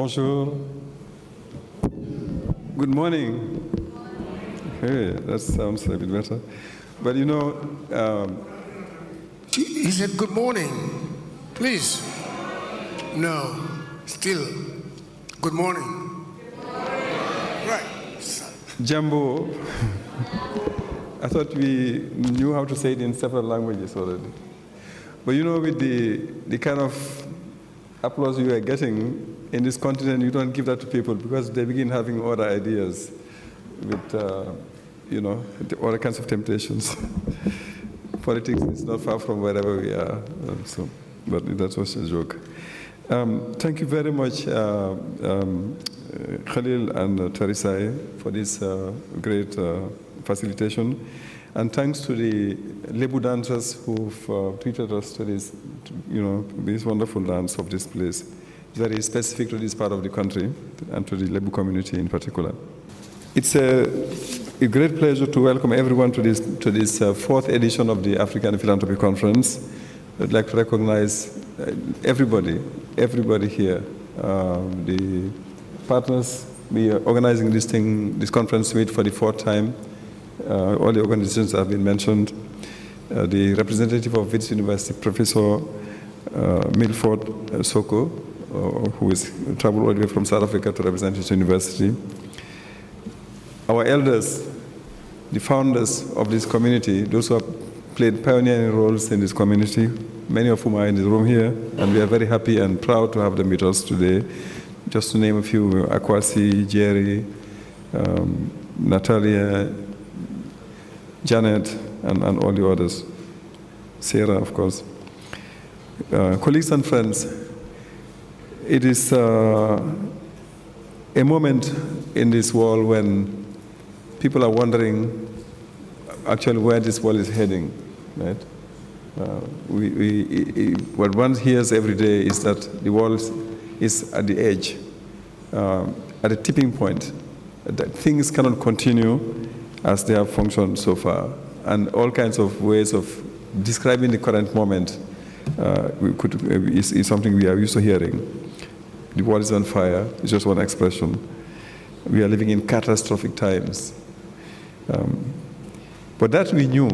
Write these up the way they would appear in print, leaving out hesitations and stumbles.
Bonjour. Good morning. Hey, that sounds a bit better. But you know... He said good morning. Please. No, still. Good morning. Right. Jambo. I thought we knew how to say it in several languages already. But you know, with the kind of applause you are getting in this continent, you don't give that to people because they begin having other ideas with, you know, other kinds of temptations. Politics is not far from wherever we are, but that was a joke. Thank you very much, Khalil and Teresai, for this great facilitation. And thanks to the Lebu dancers who've treated us to this, you know, this wonderful dance of this place. Very specific to this part of the country and to the Lebu community in particular. It's a great pleasure to welcome everyone to this fourth edition of the African Philanthropy Conference. I'd like to recognize everybody here, the partners we are organizing this conference with for the fourth time. All the organizations have been mentioned. The representative of Wits University, Professor Milford Soko, who is traveled all the way from South Africa to represent his university. Our elders, the founders of this community, those who have played pioneering roles in this community, many of whom are in the room here, and we are very happy and proud to have them with us today. Just to name a few, Akwasi, Jerry, Natalia, Janet, and all the others. Sarah, of course. Colleagues and friends, it is a moment in this world when people are wondering actually where this world is heading, right? What one hears every day is that the world is at the edge, at a tipping point, that things cannot continue as they have functioned so far, and all kinds of ways of describing the current moment is something we are used to hearing. The world is on fire, it's just one expression. We are living in catastrophic times. But that we knew.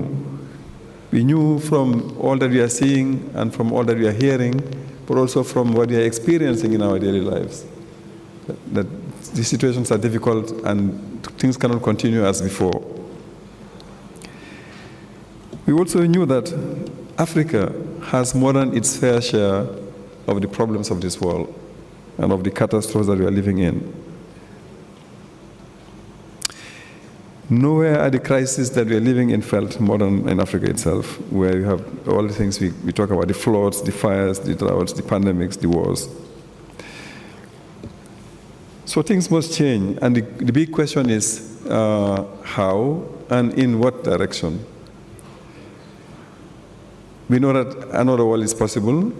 We knew from all that we are seeing and from all that we are hearing, but also from what we are experiencing in our daily lives. That the situations are difficult and things cannot continue as before. We also knew that Africa has more than its fair share of the problems of this world and of the catastrophes that we are living in. Nowhere are the crises that we are living in felt more than in Africa itself, where you have all the things we talk about, the floods, the fires, the droughts, the pandemics, the wars. So things must change, and the big question is how and in what direction. We know that another world is possible.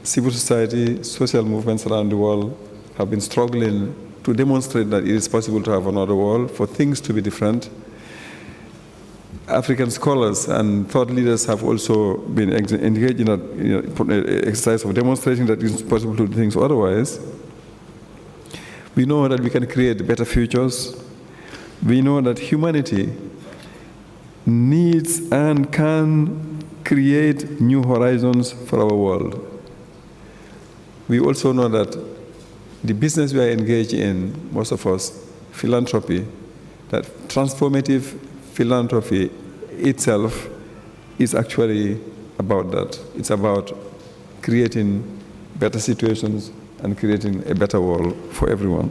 Civil society, social movements around the world have been struggling to demonstrate that it is possible to have another world, for things to be different. African scholars and thought leaders have also been engaged in that exercise of demonstrating that it is possible to do things otherwise. We know that we can create better futures. We know that humanity needs and can create new horizons for our world. We also know that the business we are engaged in, most of us, philanthropy, that transformative philanthropy itself is actually about that. It's about creating better situations and creating a better world for everyone.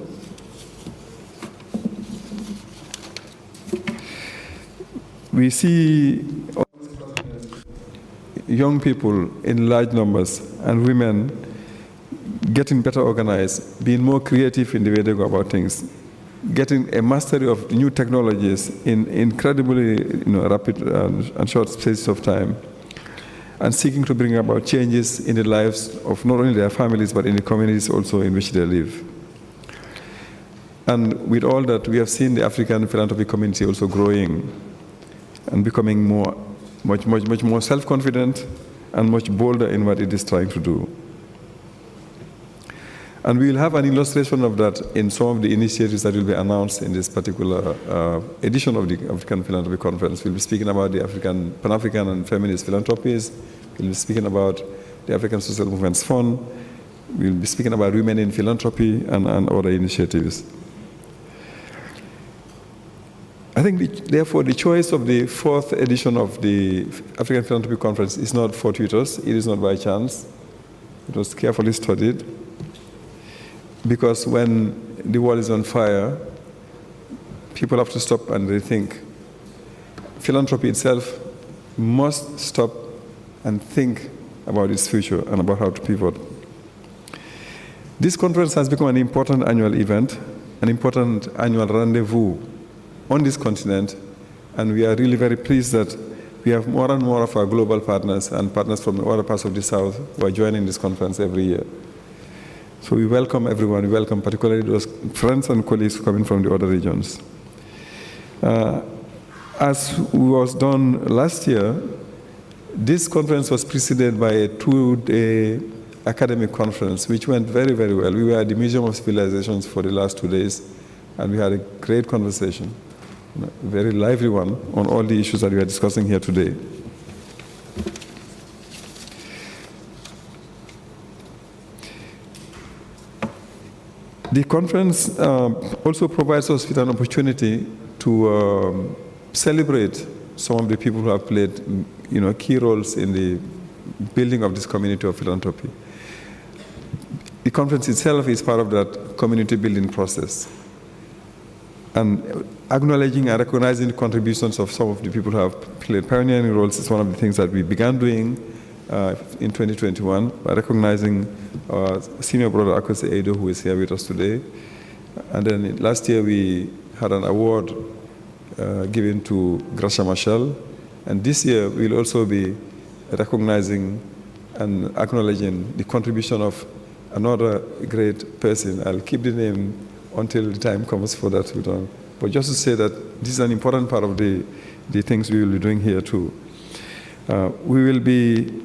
We see young people in large numbers and women getting better organized, being more creative in the way they go about things, getting a mastery of new technologies in incredibly rapid and short spaces of time, and seeking to bring about changes in the lives of not only their families, but in the communities also in which they live. And with all that, we have seen the African philanthropy community also growing and becoming much more self-confident and much bolder in what it is trying to do. And we will have an illustration of that in some of the initiatives that will be announced in this particular edition of the African Philanthropy Conference. We'll be speaking about the Pan-African and feminist philanthropies. We'll be speaking about the African Social Movements Fund. We'll be speaking about women in philanthropy and other initiatives. I think, therefore, the choice of the 4th edition of the African Philanthropy Conference is not fortuitous. It is not by chance. It was carefully studied. Because when the world is on fire, people have to stop and rethink. Philanthropy itself must stop and think about its future and about how to pivot. This conference has become an important annual event, an important annual rendezvous on this continent, and we are really very pleased that we have more and more of our global partners and partners from other parts of the South who are joining this conference every year. So we welcome everyone. We welcome particularly those friends and colleagues coming from the other regions. As was done last year, this conference was preceded by a 2-day academic conference, which went very, very well. We were at the Museum of Civilizations for the last 2 days, and we had a great conversation, a very lively one, on all the issues that we are discussing here today. The conference also provides us with an opportunity to celebrate some of the people who have played, key roles in the building of this community of philanthropy. The conference itself is part of that community building process. And acknowledging and recognizing the contributions of some of the people who have played pioneering roles is one of the things that we began doing in 2021, by recognizing our senior brother Akose Edo, who is here with us today. And then last year we had an award given to Gracia Machel. And this year we'll also be recognizing and acknowledging the contribution of another great person. I'll keep the name until the time comes for that to be done. But just to say that this is an important part of the things we will be doing here too. We will be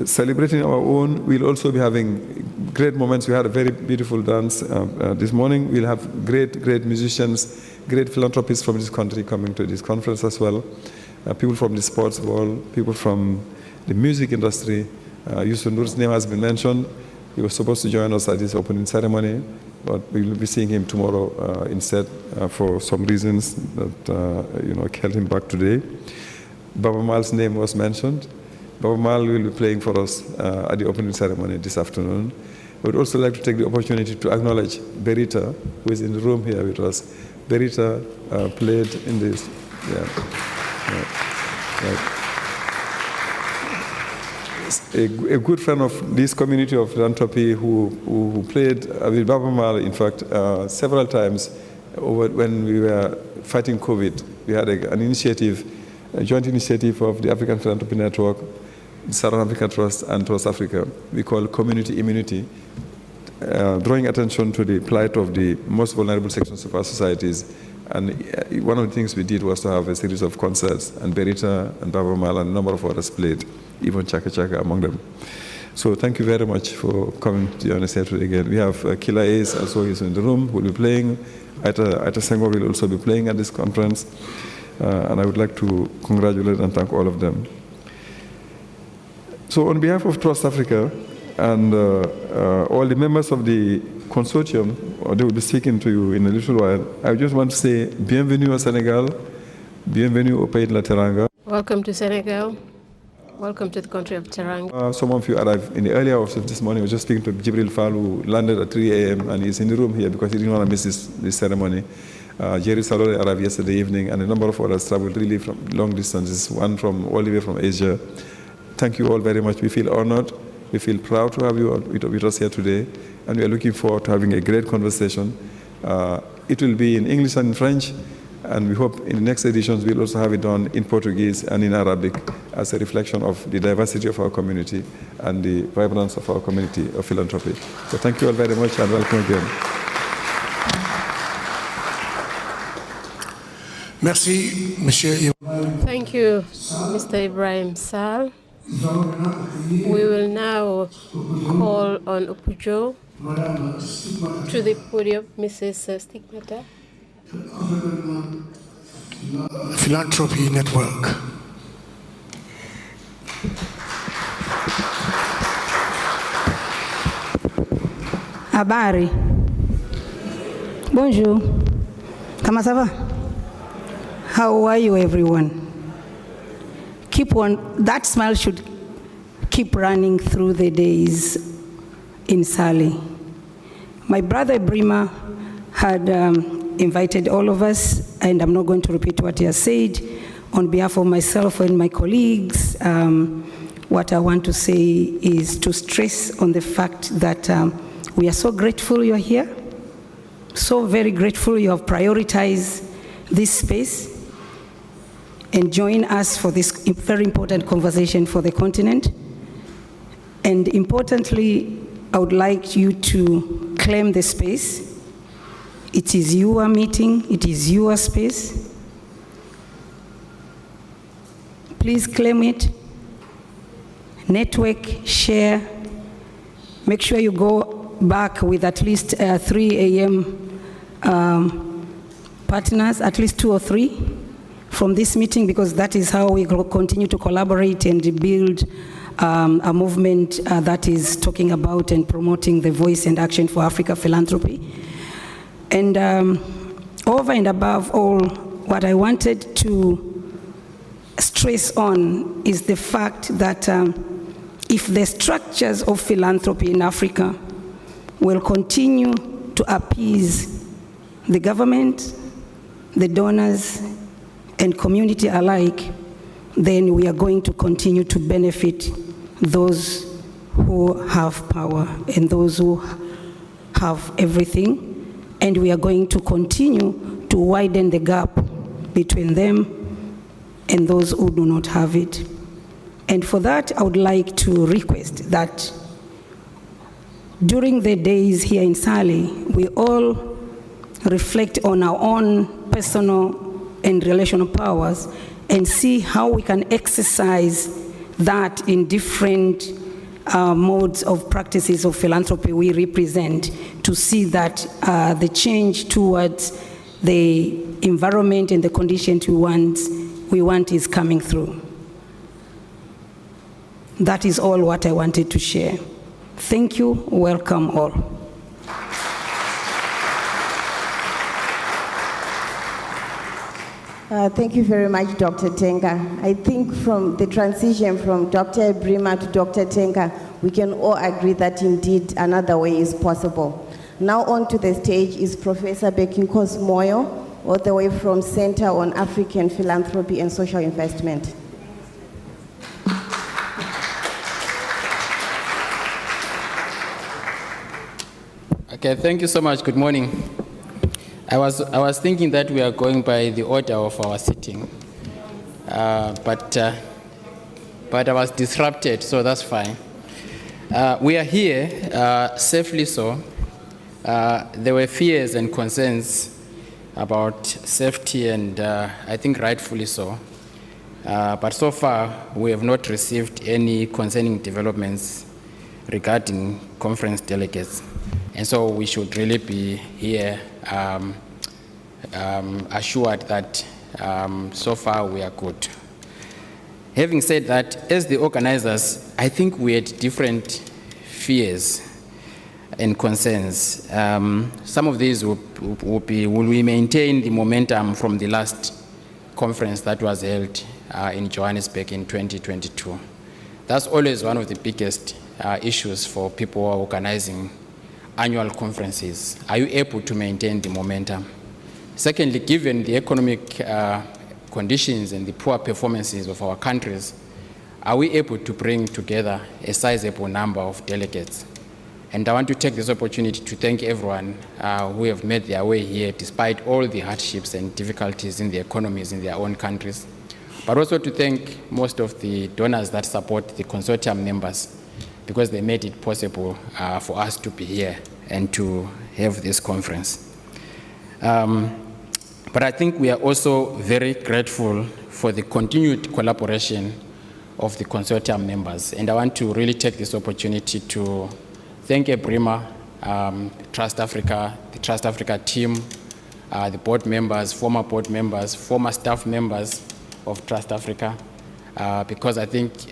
celebrating our own. We'll also be having great moments. We had a very beautiful dance this morning. We'll have great musicians, great philanthropists from this country coming to this conference as well. People from the sports world, people from the music industry. Yusuf Nur's name has been mentioned. He was supposed to join us at this opening ceremony, but we will be seeing him tomorrow instead for some reasons that held him back today. Baba Mal's name was mentioned. Baba Mal will be playing for us at the opening ceremony this afternoon. I would also like to take the opportunity to acknowledge Berita, who is in the room here with us. Berita played in this. A good friend of this community of philanthropy who played with Baba Mal, in fact, several times when we were fighting COVID. We had an initiative, a joint initiative of the African Philanthropy Network, the Southern Africa Trust, and Trust Africa. We call Community Immunity, drawing attention to the plight of the most vulnerable sections of our societies. And one of the things we did was to have a series of concerts, and Berita and Baba Mal and a number of others played, even Chaka Chaka among them. So thank you very much for coming to join us here today again. We have Killer Ace also is in the room, who will be playing. Aita Senghor will also be playing at this conference. And I would like to congratulate and thank all of them. So on behalf of Trust Africa and all the members of the consortium, they will be speaking to you in a little while. I just want to say, bienvenue au Senegal, bienvenue au pays de la Teranga. Welcome to Senegal. Welcome to the country of Teranga. Some of you arrived in the early hours of this morning. I was just speaking to Jibril Fall, who landed at 3 a.m. and he's in the room here because he didn't want to miss this ceremony. Jerry Salore arrived yesterday evening, and a number of others traveled really from long distances, one from all the way from Asia. Thank you all very much. We feel honored. We feel proud to have you with us here today, and we are looking forward to having a great conversation. It will be in English and in French, and we hope in the next editions we'll also have it done in Portuguese and in Arabic as a reflection of the diversity of our community and the vibrance of our community of philanthropy. So thank you all very much, and welcome again. Merci, Monsieur. Thank you, Mr. Ibrahim Sall. We will now call on Upujo To the podium, Mrs. Stigmata. Philanthropy Network. Habari. Bonjour. Comment ça va? How are you, everyone? Keep on, that smile should keep running through the days in Saly. My brother Brima had invited all of us, and I'm not going to repeat what he has said. On behalf of myself and my colleagues, what I want to say is to stress on the fact that we are so grateful you're here, so very grateful you have prioritized this space and join us for this very important conversation for the continent. And importantly, I would like you to claim the space. It is your meeting, it is your space. Please claim it, network, share. Make sure you go back with at least 3 a.m. Partners, at least 2 or 3 from this meeting, because that is how we continue to collaborate and build a movement that is talking about and promoting the voice and action for Africa philanthropy. And over and above all, what I wanted to stress on is the fact that if the structures of philanthropy in Africa will continue to appease the government, the donors, and community alike, then we are going to continue to benefit those who have power and those who have everything, and we are going to continue to widen the gap between them and those who do not have it. And for that, I would like to request that during the days here in Saly, we all reflect on our own personal and relational powers and see how we can exercise that in different modes of practices of philanthropy we represent, to see that the change towards the environment and the conditions we want is coming through. That is all what I wanted to share. Thank you. Welcome all. Thank you very much, Dr. Tenga. I think from the transition from Dr. Brima to Dr. Tenga, we can all agree that indeed another way is possible. Now on to the stage is Professor Bekinkos Moyo, all the way from Center on African Philanthropy and Social Investment. Okay, thank you so much. Good morning. I was thinking that we are going by the order of our sitting, but I was disrupted, so that's fine. We are here safely so. There were fears and concerns about safety, and I think rightfully so. But so far, we have not received any concerning developments regarding conference delegates. And so we should really be here assured that so far we are good. Having said that, as the organizers, I think we had different fears and concerns. Some of these will we maintain the momentum from the last conference that was held in Johannesburg in 2022? That's always one of the biggest issues for people who are organizing annual conferences. Are you able to maintain the momentum? Secondly, given the economic conditions and the poor performances of our countries, are we able to bring together a sizable number of delegates? And I want to take this opportunity to thank everyone who have made their way here despite all the hardships and difficulties in the economies in their own countries, but also to thank most of the donors that support the consortium members, because they made it possible for us to be here and to have this conference. But I think we are also very grateful for the continued collaboration of the consortium members. And I want to really take this opportunity to thank Brima Trust Africa, the Trust Africa team, the board members, former staff members of Trust Africa, because I think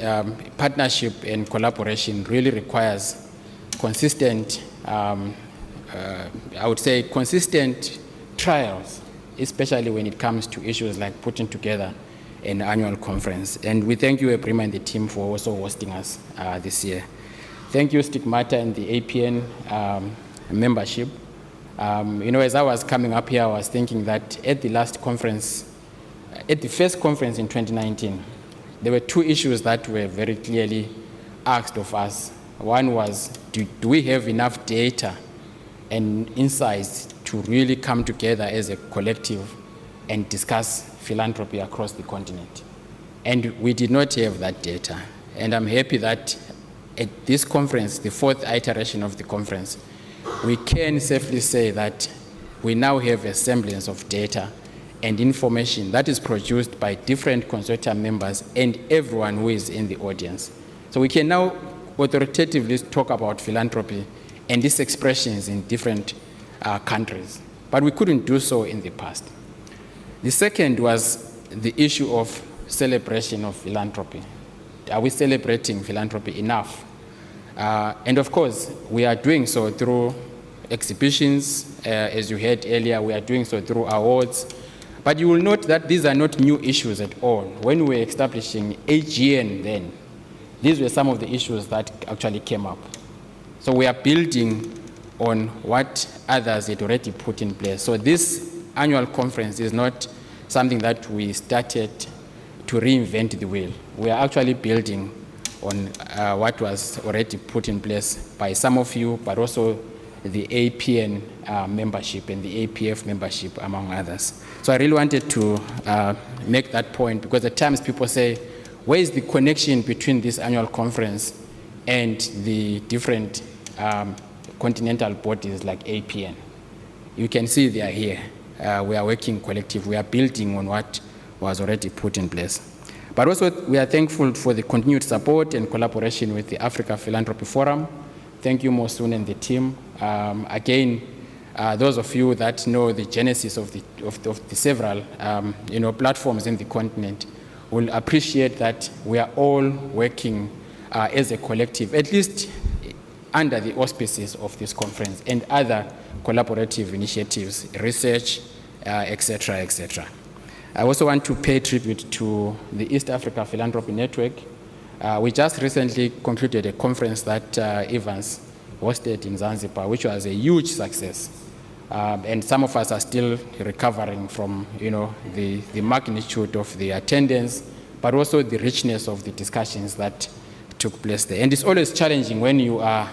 partnership and collaboration really requires consistent, I would say consistent trials, especially when it comes to issues like putting together an annual conference. And we thank you, Ebrima, and the team for also hosting us this year. Thank you, Stigmata and the APN membership. As I was coming up here, I was thinking that at the last conference, at the first conference in 2019, there were two issues that were very clearly asked of us. One was, do we have enough data and insights to really come together as a collective and discuss philanthropy across the continent? And we did not have that data. And I'm happy that at this conference, the fourth iteration of the conference, we can safely say that we now have a semblance of data and information that is produced by different consortium members and everyone who is in the audience. So we can now authoritatively talk about philanthropy and its expressions in different countries. But we couldn't do so in the past. The second was the issue of celebration of philanthropy. Are we celebrating philanthropy enough? And of course, we are doing so through exhibitions, as you heard earlier, we are doing so through awards. But you will note that these are not new issues at all. When we were establishing AGN then, these were some of the issues that actually came up. So we are building on what others had already put in place. So this annual conference is not something that we started to reinvent the wheel. We are actually building on what was already put in place by some of you, but also the APN membership and the APF membership, among others. So I really wanted to make that point, because at times people say, where is the connection between this annual conference and the different continental bodies like APN? You can see they are here. We are working collective. We are building on what was already put in place. But also, we are thankful for the continued support and collaboration with the Africa Philanthropy Forum. Thank you, Mosun and the team. Again, those of you that know the genesis of the several platforms in the continent will appreciate that we are all working as a collective, at least under the auspices of this conference and other collaborative initiatives, research, etc., etc. I also want to pay tribute to the East Africa Philanthropy Network. We just recently concluded a conference that Evans hosted in Zanzibar, which was a huge success. And some of us are still recovering from, the magnitude of the attendance, but also the richness of the discussions that took place there. And it's always challenging when you are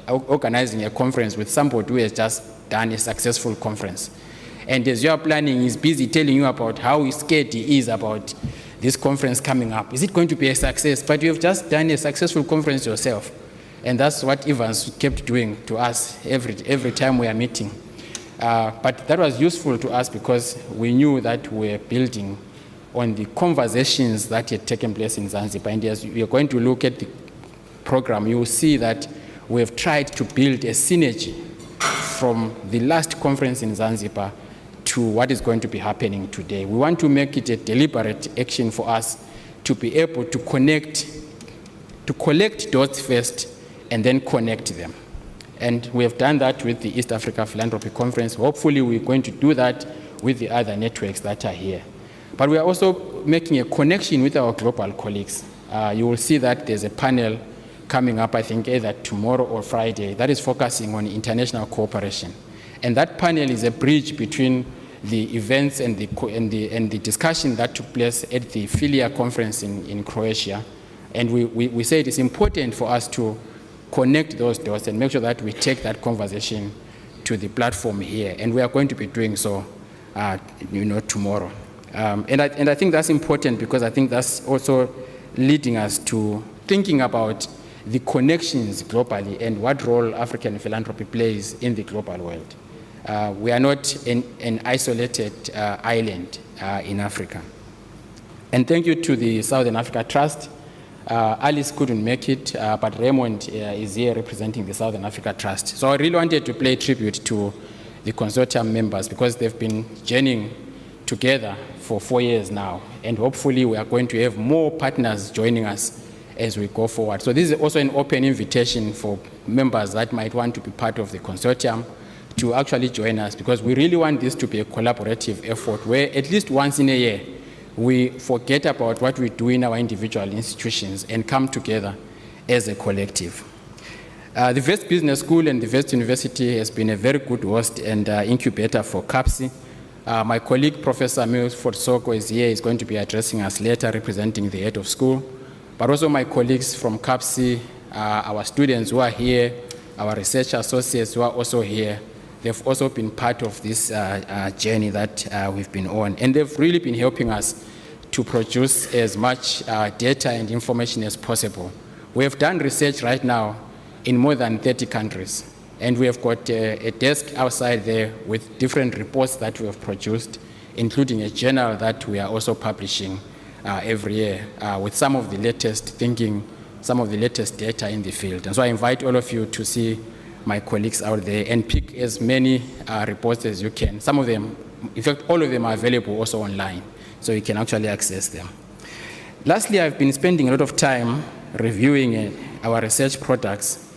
organizing a conference with somebody who has just done a successful conference. And as you are planning, he's busy telling you about how scared he is about this conference coming up. Is it going to be a success? But you have just done a successful conference yourself. And that's what Evans kept doing to us every time we are meeting. But that was useful to us because we knew that we were building on the conversations that had taken place in Zanzibar. And as we are going to look at the program, you will see that we have tried to build a synergy from the last conference in Zanzibar to what is going to be happening today. We want to make it a deliberate action for us to be able to collect dots first and then connect them. And we have done that with the East Africa Philanthropy Conference. Hopefully we're going to do that with the other networks that are here. But we are also making a connection with our global colleagues. You will see that there's a panel coming up, I think, either tomorrow or Friday, that is focusing on international cooperation. And that panel is a bridge between the events and the discussion that took place at the Filia conference in Croatia. And we say it is important for us to connect those dots and make sure that we take that conversation to the platform here. And we are going to be doing so, tomorrow. And I think that's important because I think that's also leading us to thinking about the connections globally and what role African philanthropy plays in the global world. We are not an isolated island in Africa. And thank you to the Southern Africa Trust Alice couldn't make it, but Raymond is here representing the Southern Africa Trust. So I really wanted to pay tribute to the consortium members because they've been journeying together for 4 years now. And hopefully we are going to have more partners joining us as we go forward. So this is also an open invitation for members that might want to be part of the consortium to actually join us, because we really want this to be a collaborative effort where at least once in a year we forget about what we do in our individual institutions and come together as a collective. The West Business School and the West University has been a very good host and incubator for CAPSI. My colleague, Professor Milford Soko, is here. He's going to be addressing us later, representing the head of school. But also my colleagues from CAPSI, our students who are here, our research associates who are also here. They've also been part of this journey that we've been on. And they've really been helping us to produce as much data and information as possible. We have done research right now in more than 30 countries. And we have got a desk outside there with different reports that we have produced, including a journal that we are also publishing every year with some of the latest thinking, some of the latest data in the field. And so I invite all of you to see my colleagues out there and pick as many reports as you can. Some of them, in fact, all of them are available also online, so you can actually access them. Lastly, I've been spending a lot of time reviewing our research products,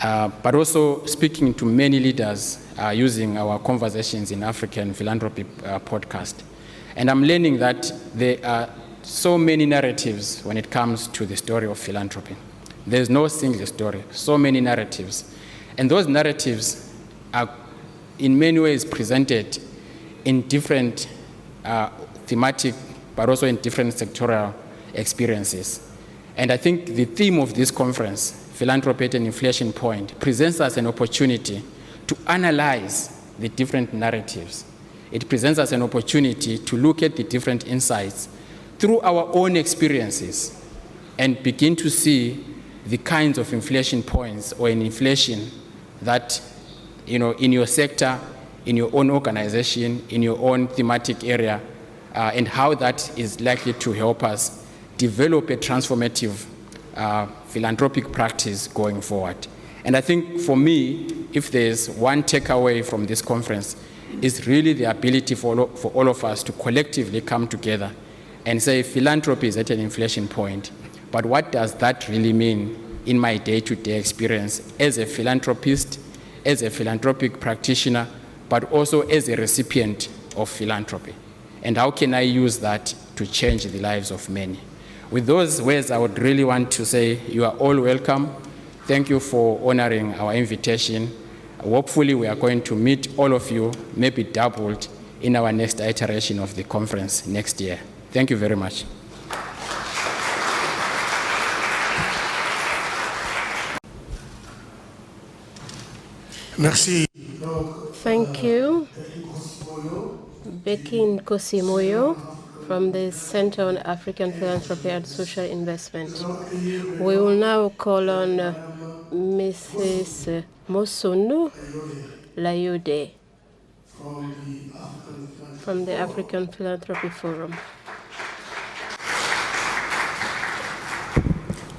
but also speaking to many leaders using our Conversations in African Philanthropy podcast. And I'm learning that there are so many narratives when it comes to the story of philanthropy. There's no single story, so many narratives. And those narratives are in many ways presented in different thematic, but also in different sectoral experiences. And I think the theme of this conference, Philanthropy at an Inflection Point, presents us an opportunity to analyze the different narratives. It presents us an opportunity to look at the different insights through our own experiences and begin to see the kinds of inflection points or an inflation that, in your sector, in your own organization, in your own thematic area, and how that is likely to help us develop a transformative philanthropic practice going forward. And I think for me, if there's one takeaway from this conference, is really the ability for all of us to collectively come together and say philanthropy is at an inflection point, but what does that really mean in my day-to-day experience as a philanthropist, as a philanthropic practitioner, but also as a recipient of philanthropy? And how can I use that to change the lives of many? With those words, I would really want to say you are all welcome. Thank you for honoring our invitation. Hopefully, we are going to meet all of you, maybe doubled, in our next iteration of the conference next year. Thank you very much. Merci. Thank you, Becky Nkosimoyo from the Center on African Philanthropy and Social Investment. We will now call on Mrs. Mosunu Layode from the African Philanthropy Forum.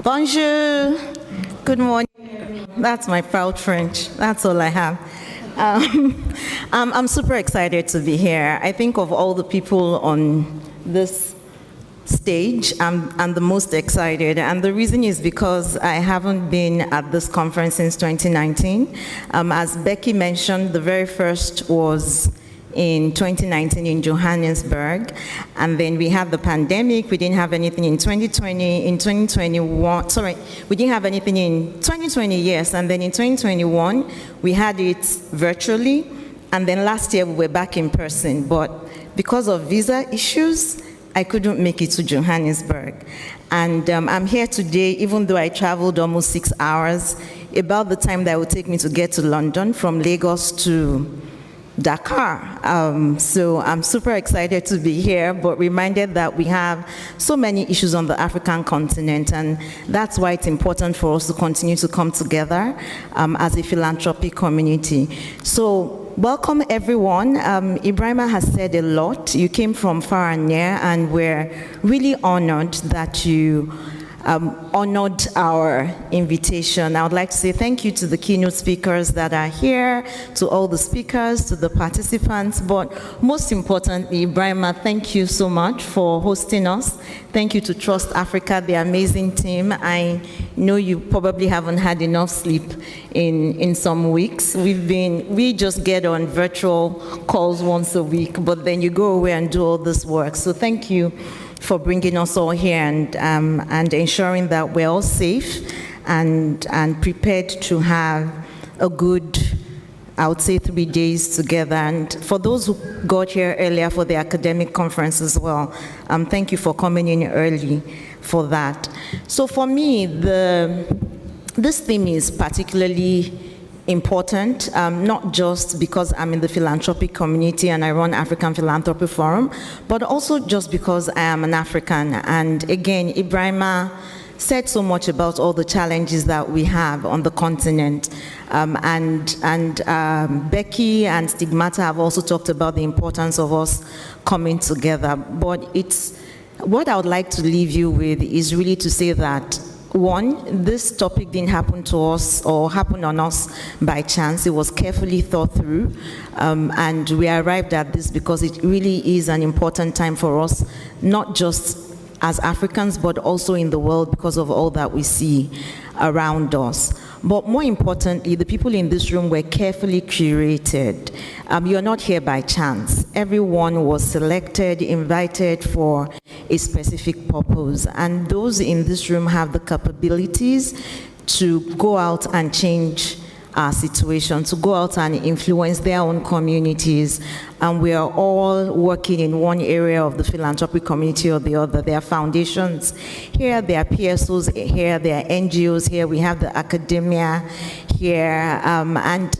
Bonjour. Good morning. That's my proud French. That's all I have. I'm super excited to be here. I think of all the people on this stage, I'm the most excited. And the reason is because I haven't been at this conference since 2019. As Becky mentioned, the very first was in 2019 in Johannesburg, and then we had the pandemic. We didn't have anything in 2020. In 2021, sorry, we didn't have anything in 2020, yes, and then in 2021, we had it virtually, and then last year we were back in person, but because of visa issues, I couldn't make it to Johannesburg. And I'm here today, even though I traveled almost 6 hours, about the time that it would take me to get to London from Lagos to Dakar. So I'm super excited to be here, but reminded that we have so many issues on the African continent, and that's why it's important for us to continue to come together as a philanthropic community. So welcome everyone. Ibrahima has said a lot. You came from far and near, and we're really honored that you honored our invitation. I would like to say thank you to the keynote speakers that are here, to all the speakers, to the participants, but most importantly, Brima, thank you so much for hosting us. Thank you to Trust Africa, the amazing team. I know you probably haven't had enough sleep in some weeks. We just get on virtual calls once a week, but then you go away and do all this work. So thank you for bringing us all here and ensuring that we're all safe and prepared to have a good, I would say, 3 days together. And for those who got here earlier for the academic conference as well, thank you for coming in early for that. So for me, this theme is particularly important, not just because I'm in the philanthropic community and I run African Philanthropy Forum, but also just because I am an African. And again, Ibrahima said so much about all the challenges that we have on the continent. Becky and Stigmata have also talked about the importance of us coming together. But what I would like to leave you with is really to say that, one, this topic didn't happen to us or happen on us by chance. It was carefully thought through, and we arrived at this because it really is an important time for us, not just as Africans, but also in the world because of all that we see around us. But more importantly, the people in this room were carefully curated. You're not here by chance. Everyone was selected, invited for a specific purpose. And those in this room have the capabilities to go out and change our situation, to go out and influence their own communities. And we are all working in one area of the philanthropic community or the other. There are foundations here, there are PSOs here, there are NGOs here, we have the academia here, and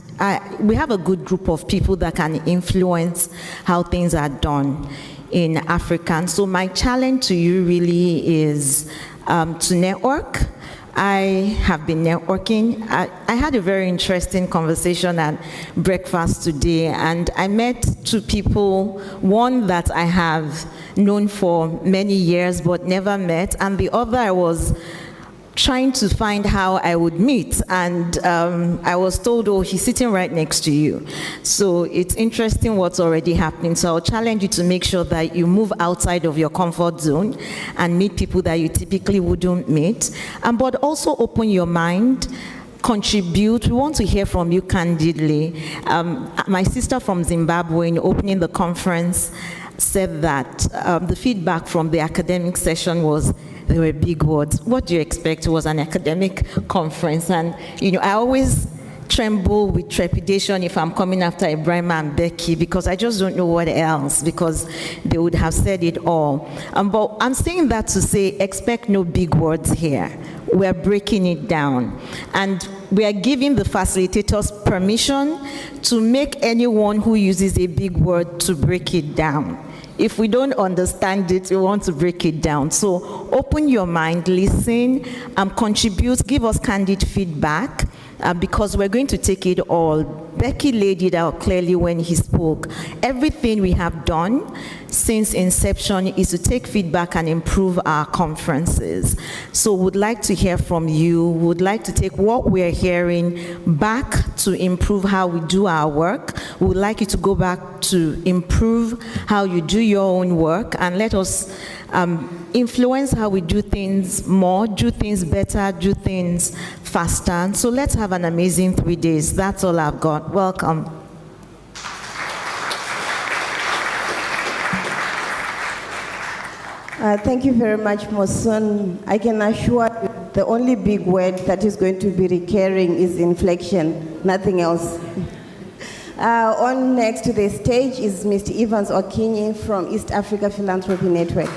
we have a good group of people that can influence how things are done in Africa. And so my challenge to you really is to network. I have been networking. I had a very interesting conversation at breakfast today, and I met two people, one that I have known for many years but never met, and the other I was trying to find how I would meet, and I was told, oh, he's sitting right next to you. So it's interesting what's already happening. So I'll challenge you to make sure that you move outside of your comfort zone and meet people that you typically wouldn't meet, but also open your mind, contribute. We want to hear from you candidly. My sister from Zimbabwe, in opening the conference, said that the feedback from the academic session was, there were big words. What do you expect? It was an academic conference. And, you know, I always tremble with trepidation if I'm coming after Ibrahima and Becky, because I just don't know what else, because they would have said it all. But I'm saying that to say, expect no big words here. We're breaking it down. And we are giving the facilitators permission to make anyone who uses a big word to break it down. If we don't understand it, we want to break it down. So open your mind, listen, contribute, give us candid feedback, because we're going to take it all. Becky laid it out clearly when he spoke. Everything we have done since inception is to take feedback and improve our conferences. So would like to hear from you, would like to take what we're hearing back to improve how we do our work. We would like you to go back to improve how you do your own work, and let us influence how we do things more, do things better, do things faster. And so let's have an amazing 3 days. That's all I've got. Welcome. Thank you very much, Mosun. I can assure you the only big word that is going to be recurring is inflection, nothing else. On next to the stage is Mr. Evans Okinyi from East Africa Philanthropy Network.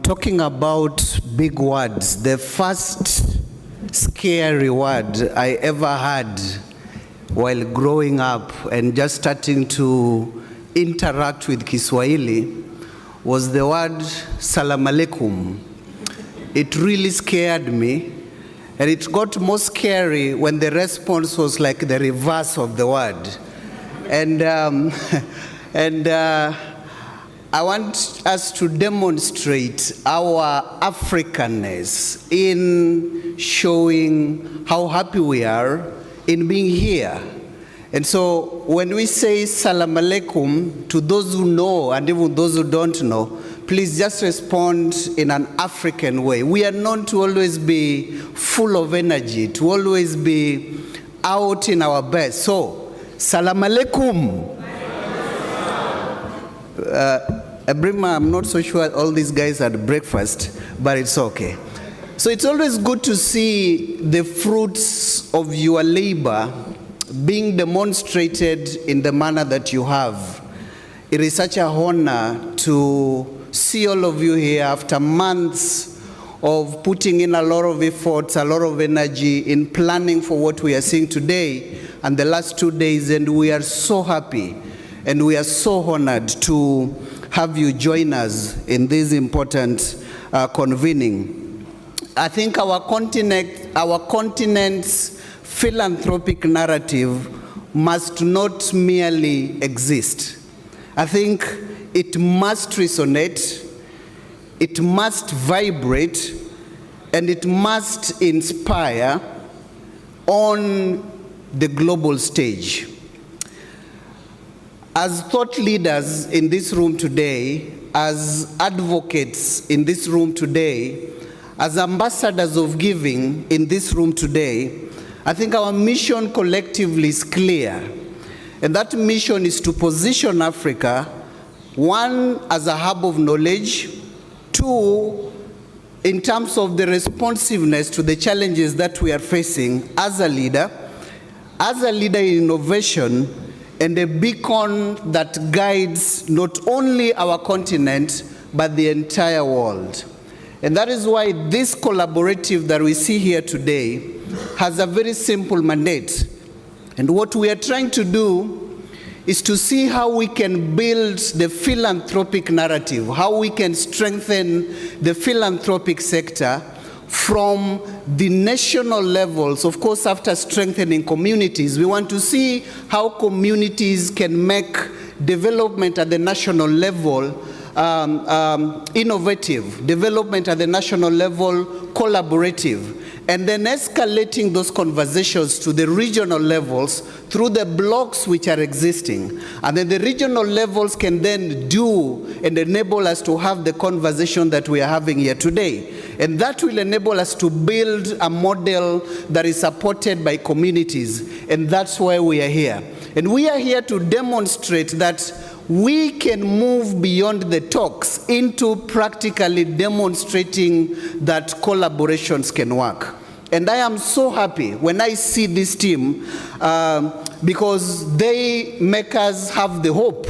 Talking about big words, the first scary word I ever had while growing up and just starting to interact with Kiswahili was the word Salam Alaikum. It really scared me, and it got more scary when the response was like the reverse of the word. And I want us to demonstrate our Africanness in showing how happy we are in being here. And so when we say Salam Alaikum, to those who know and even those who don't know, please just respond in an African way. We are known to always be full of energy, to always be out in our best. So, Salam Alaikum. Brima, I'm not so sure all these guys had breakfast, but it's okay. So it's always good to see the fruits of your labor being demonstrated in the manner that you have. It is such an honor to see all of you here after months of putting in a lot of efforts, a lot of energy in planning for what we are seeing today and the last 2 days, and we are so happy and we are so honored to have you join us in this important convening. I think our continent's philanthropic narrative must not merely exist. I think it must resonate, it must vibrate, and it must inspire on the global stage. As thought leaders in this room today, as advocates in this room today, as ambassadors of giving in this room today, I think our mission collectively is clear. And that mission is to position Africa, one, as a hub of knowledge, two, in terms of the responsiveness to the challenges that we are facing as a leader in innovation, and a beacon that guides not only our continent, but the entire world. And that is why this collaborative that we see here today has a very simple mandate. And what we are trying to do is to see how we can build the philanthropic narrative, how we can strengthen the philanthropic sector from the national levels. Of course, after strengthening communities, we want to see how communities can make development at the national level innovative, development at the national level collaborative, and then escalating those conversations to the regional levels through the blocks which are existing. And then the regional levels can then do and enable us to have the conversation that we are having here today. And that will enable us to build a model that is supported by communities. And that's why we are here. And we are here to demonstrate that we can move beyond the talks into practically demonstrating that collaborations can work. And I am so happy when I see this team because they make us have the hope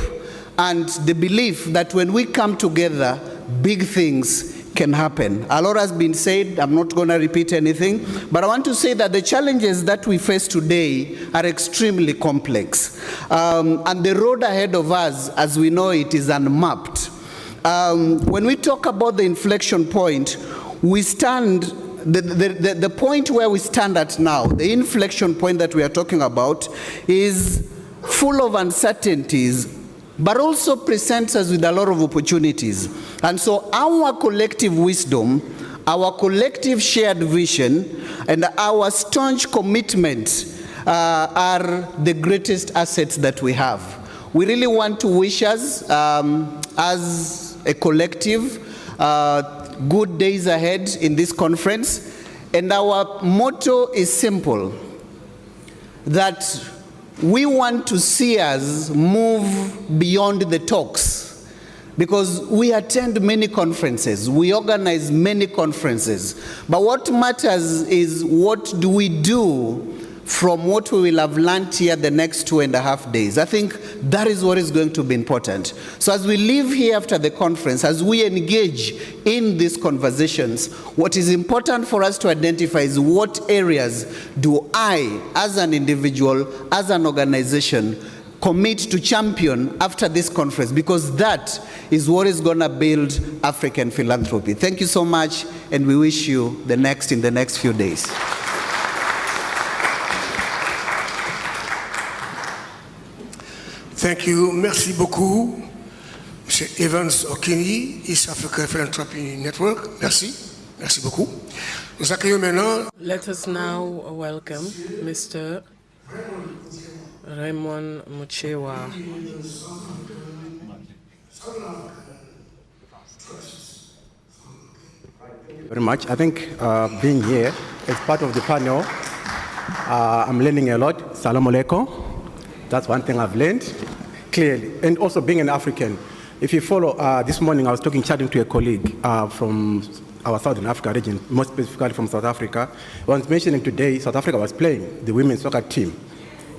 and the belief that when we come together, big things can happen. A lot has been said, I'm not going to repeat anything, but I want to say that the challenges that we face today are extremely complex. And the road ahead of us, as we know it, is unmapped. When we talk about the inflection point, we stand, the point where we stand at now, the inflection point that we are talking about, is full of uncertainties, but also presents us with a lot of opportunities. And so our collective wisdom, our collective shared vision, and our staunch commitment are the greatest assets that we have. We really want to wish us, as a collective, good days ahead in this conference. And our motto is simple, that we want to see us move beyond the talks, because we attend many conferences, we organize many conferences, but what matters is what do we do from what we will have learned here the next 2.5 days. I think that is what is going to be important. So as we leave here after the conference, as we engage in these conversations, what is important for us to identify is what areas do I, as an individual, as an organization, commit to champion after this conference, because that is what is going to build African philanthropy. Thank you so much, and we wish you the next in the next few days. Thank you. Merci beaucoup, Monsieur Monsieur Evans Okini, East African Philanthropy Network. Merci. Merci beaucoup. Nous accueillons maintenant. Let us now welcome Mr. Raymond Muchewa. Very much. I think being here as part of the panel, I'm learning a lot. Salam alaikum. That's one thing I've learned clearly. And also being an African. If you follow, this morning I was chatting to a colleague from our Southern Africa region, more specifically from South Africa. I was mentioning today South Africa was playing the women's soccer team.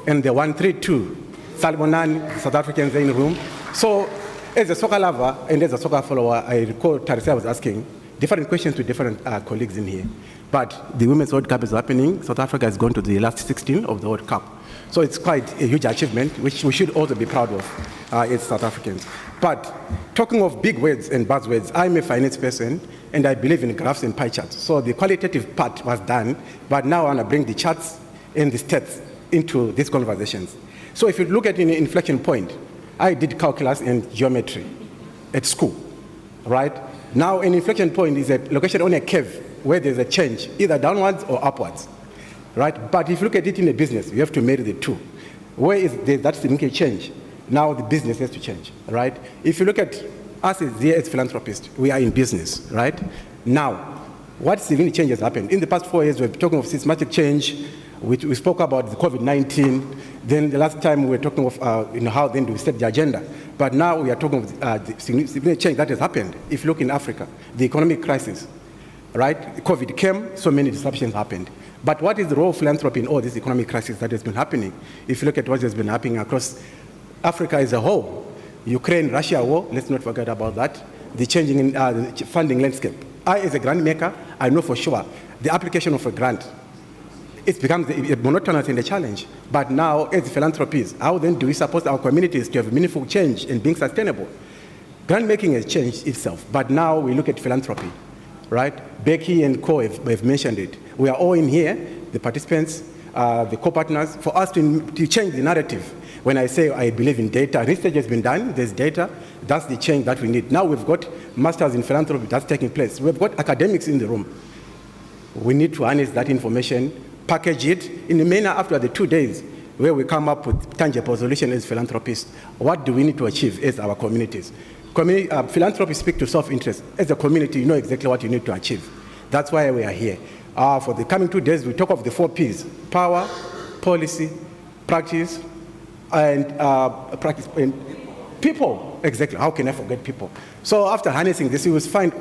And they won 3-2. Salmonan, South Africans in the room. So as a soccer lover and as a soccer follower, I recall Tarisa was asking different questions to different colleagues in here. But the Women's World Cup is happening. South Africa has gone to the last 16 of the World Cup. So it's quite a huge achievement, which we should also be proud of as South Africans. But talking of big words and buzzwords, I'm a finance person, and I believe in graphs and pie charts. So the qualitative part was done, but now I want to bring the charts and the stats into these conversations. So if you look at an inflection point, I did calculus and geometry at school, right? Now an inflection point is a location on a curve where there's a change, either downwards or upwards, right? But if you look at it in a business, you have to marry the two. Where is that significant change? Now the business has to change, right? If you look at us as philanthropists, we are in business, right? Now, what significant change has happened? In the past 4 years, we're talking of systematic change. We spoke about the COVID-19. Then the last time we were talking of how then do we set the agenda. But now we are talking of the significant change that has happened. If you look in Africa, the economic crisis, right? COVID came, so many disruptions happened. But what is the role of philanthropy in all this economic crisis that has been happening? If you look at what has been happening across Africa as a whole, Ukraine, Russia war, let's not forget about that, the changing in the funding landscape. I, as a grant maker, I know for sure the application of a grant, it becomes monotonous and a challenge. But now, as philanthropists, how then do we support our communities to have meaningful change and being sustainable? Grant making has changed itself, but now we look at philanthropy, right? Becky and Co have mentioned it. We are all in here, the participants, the co-partners, for us to change the narrative. When I say I believe in data, research has been done, there's data, that's the change that we need. Now we've got masters in philanthropy that's taking place. We've got academics in the room. We need to harness that information, package it in a manner after the 2 days where we come up with tangible solutions as philanthropists. What do we need to achieve as our communities? Philanthropy speaks to self-interest. As a community, you know exactly what you need to achieve. That's why we are here. For the coming 2 days, we talk of the 4 Ps: power, policy, practice, and people. Exactly. How can I forget people? So after harnessing this, you will find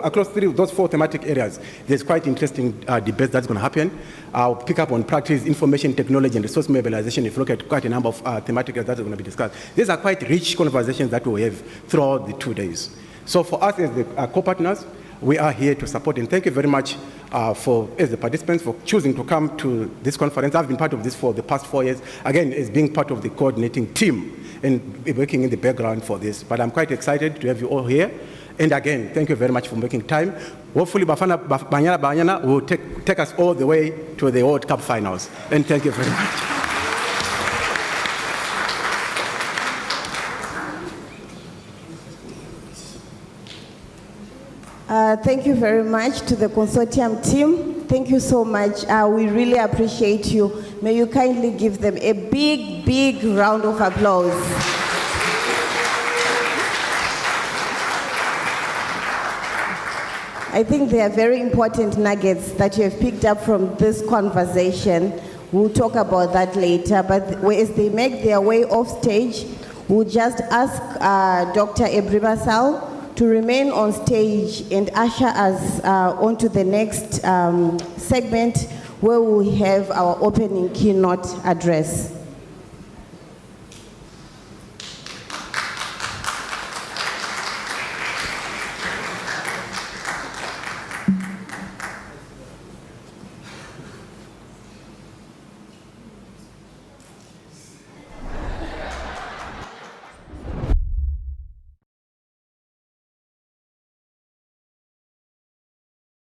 across those 4 thematic areas, there's quite interesting debate that's going to happen. I'll pick up on practice, information technology, and resource mobilization. If you look at quite a number of thematic areas that are going to be discussed, these are quite rich conversations that we have throughout the 2 days. So for us as the co-partners, we are here to support, and thank you very much as the participants for choosing to come to this conference. I've been part of this for the past 4 years, again, as being part of the coordinating team and working in the background for this. But I'm quite excited to have you all here. And again, thank you very much for making time. Hopefully, Bafana Banyana will take us all the way to the World Cup finals. And thank you very much. Thank you very much to the consortium team. Thank you so much. We really appreciate you. May you kindly give them a big, big round of applause. I think they are very important nuggets that you have picked up from this conversation. We'll talk about that later, but as they make their way off stage, we'll just ask Dr. Ebrima to remain on stage and usher us onto the next segment where we have our opening keynote address.